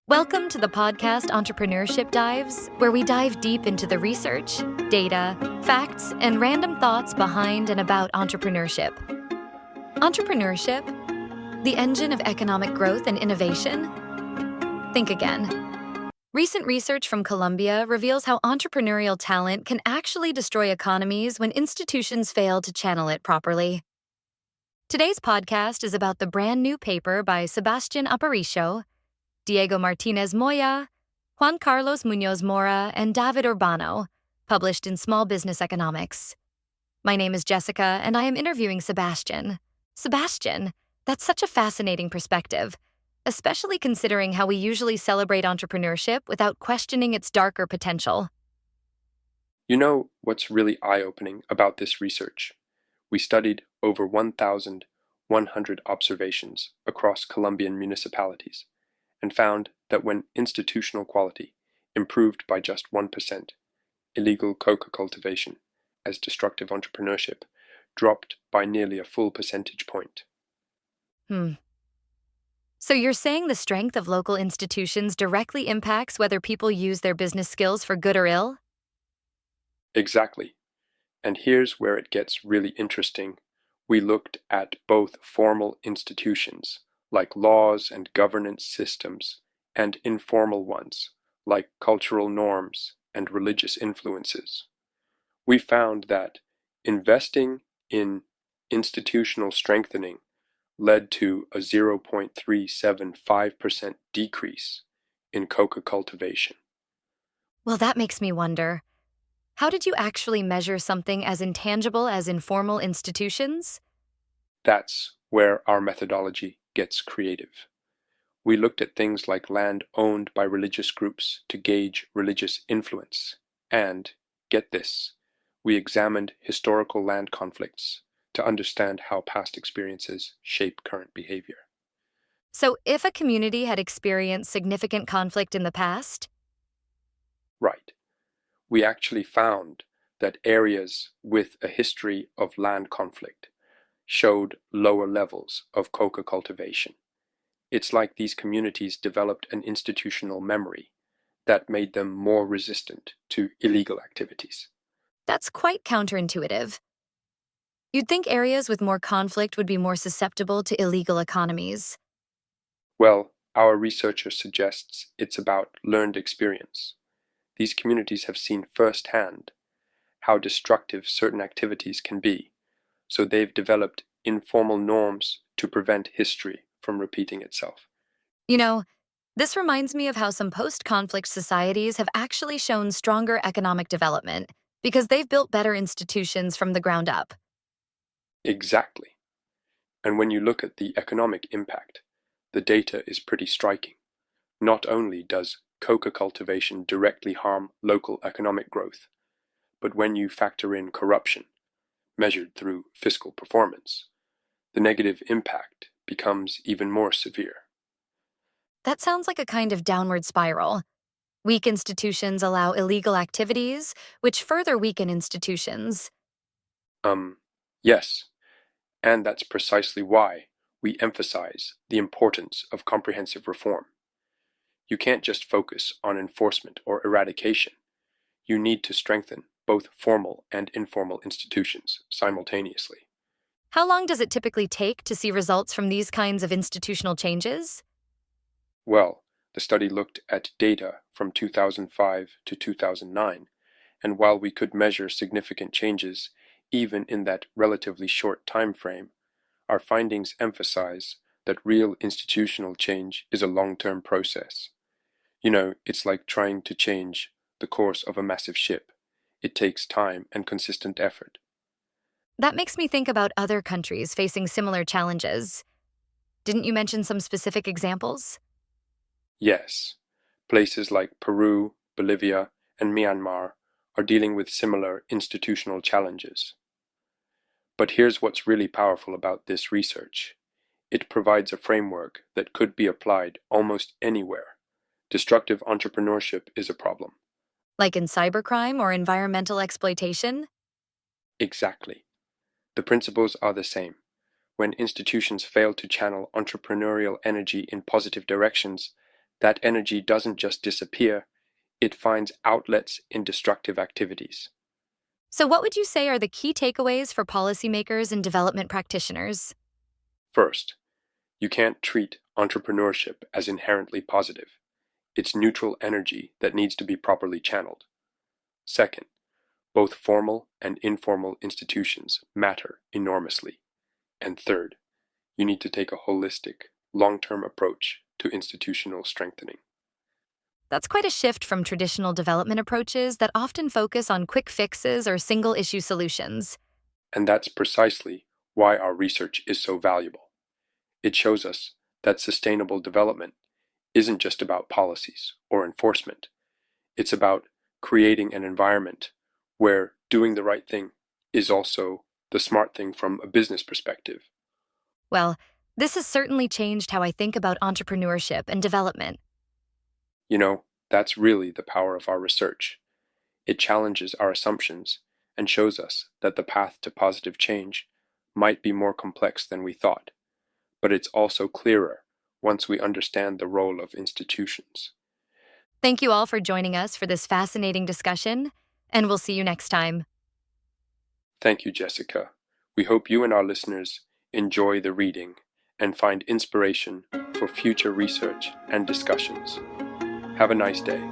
Welcome to the podcast Entrepreneurship Dives, where we dive deep into the research, data, facts, and random thoughts behind and about entrepreneurship. Entrepreneurship, the engine of economic growth and innovation? Think again. Recent research from Colombia reveals how entrepreneurial talent can actually destroy economies when institutions fail to channel it properly. Today's podcast is about the brand new paper by Sebastian Aparicio, Diego Martinez Moya, Juan Carlos Muñoz Mora, and David Urbano, published in Small Business Economics. My name is Jessica, and I am interviewing Sebastian. Sebastian, that's such a fascinating perspective, especially considering how we usually celebrate entrepreneurship without questioning its darker potential. You know what's really eye-opening about this research? We studied over 1,100 observations across Colombian municipalities and found that when institutional quality improved by just 1%, illegal coca cultivation as destructive entrepreneurship dropped by nearly a full percentage point. So you're saying the strength of local institutions directly impacts whether people use their business skills for good or ill? Exactly. And here's where it gets really interesting. We looked at both formal institutions, like laws and governance systems, and informal ones, like cultural norms and religious influences. We found that investing in institutional strengthening led to a 0.375% decrease in coca cultivation. Well, that makes me wonder. How did you actually measure something as intangible as informal institutions? That's where our methodology gets creative. We looked at things like land owned by religious groups to gauge religious influence, and, get this, we examined historical land conflicts to understand how past experiences shape current behavior. So if a community had experienced significant conflict in the past? Right. We actually found that areas with a history of land conflict showed lower levels of coca cultivation. It's like these communities developed an institutional memory that made them more resistant to illegal activities. That's quite counterintuitive. You'd think areas with more conflict would be more susceptible to illegal economies. Well, our researcher suggests it's about learned experience. These communities have seen firsthand how destructive certain activities can be, so they've developed informal norms to prevent history from repeating itself. You know, this reminds me of how some post-conflict societies have actually shown stronger economic development because they've built better institutions from the ground up. Exactly. And when you look at the economic impact, the data is pretty striking. Not only does coca cultivation directly harm local economic growth, but when you factor in corruption, measured through fiscal performance, the negative impact becomes even more severe. That sounds like a kind of downward spiral. Weak institutions allow illegal activities, which further weaken institutions. Yes, and that's precisely why we emphasize the importance of comprehensive reform. You can't just focus on enforcement or eradication. You need to strengthen both formal and informal institutions simultaneously. How long does it typically take to see results from these kinds of institutional changes? Well, the study looked at data from 2005 to 2009, and while we could measure significant changes even in that relatively short time frame, our findings emphasize that real institutional change is a long-term process. You know, it's like trying to change the course of a massive ship. It takes time and consistent effort. That makes me think about other countries facing similar challenges. Didn't you mention some specific examples? Yes, places like Peru, Bolivia, and Myanmar are dealing with similar institutional challenges. But here's what's really powerful about this research. It provides a framework that could be applied almost anywhere. Destructive entrepreneurship is a problem. Like in cybercrime or environmental exploitation? Exactly. The principles are the same. When institutions fail to channel entrepreneurial energy in positive directions, that energy doesn't just disappear, it finds outlets in destructive activities. So, what would you say are the key takeaways for policymakers and development practitioners? First, you can't treat entrepreneurship as inherently positive. It's neutral energy that needs to be properly channeled. Second, both formal and informal institutions matter enormously. And third, you need to take a holistic, long-term approach to institutional strengthening. That's quite a shift from traditional development approaches that often focus on quick fixes or single issue solutions. And that's precisely why our research is so valuable. It shows us that sustainable development isn't just about policies or enforcement. It's about creating an environment where doing the right thing is also the smart thing from a business perspective. Well, this has certainly changed how I think about entrepreneurship and development. You know, that's really the power of our research. It challenges our assumptions and shows us that the path to positive change might be more complex than we thought, but it's also clearer once we understand the role of institutions. Thank you all for joining us for this fascinating discussion, and we'll see you next time. Thank you, Jessica. We hope you and our listeners enjoy the reading and find inspiration for future research and discussions. Have a nice day.